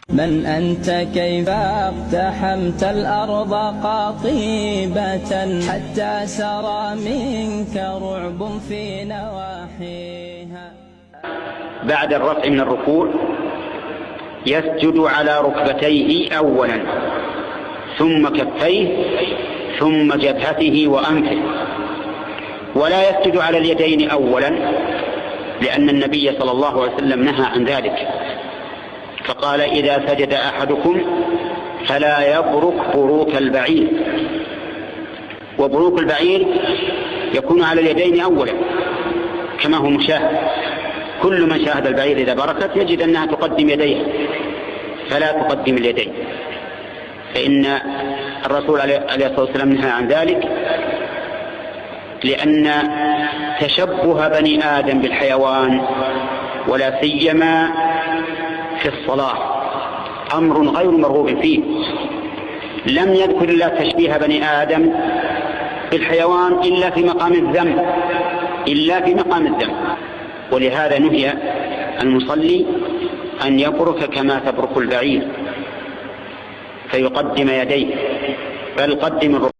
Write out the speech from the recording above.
من أنت كيف اقتحمت الأرض قاطبة حتى سرى منك رعب في نواحيها. بعد الرفع من الركوع يسجد على ركبتيه أولا، ثم كفيه، ثم جبهته وأنفه، ولا يسجد على اليدين أولا، لأن النبي صلى الله عليه وسلم نهى عن ذلك، فقال: إذا سجد أحدكم فلا يبرك بروك البعير. وبروك البعير يكون على اليدين أولا كما هو مشاهد. كل من شاهد البعير إذا بركت يجد أنها تقدم يديها، فلا تقدم اليدين، فإن الرسول عليه الصلاة والسلام نهى عن ذلك، لأن تشبه بني آدم بالحيوان ولا سيما في الصلاة أمر غير مرغوب فيه. لم يذكر الله تشبيه بني آدم بالحيوان إلا في مقام الذم، ولهذا نهي المصلي أن يبرك كما تبرك البعير فيقدم يديه، بل قدم الركبتين.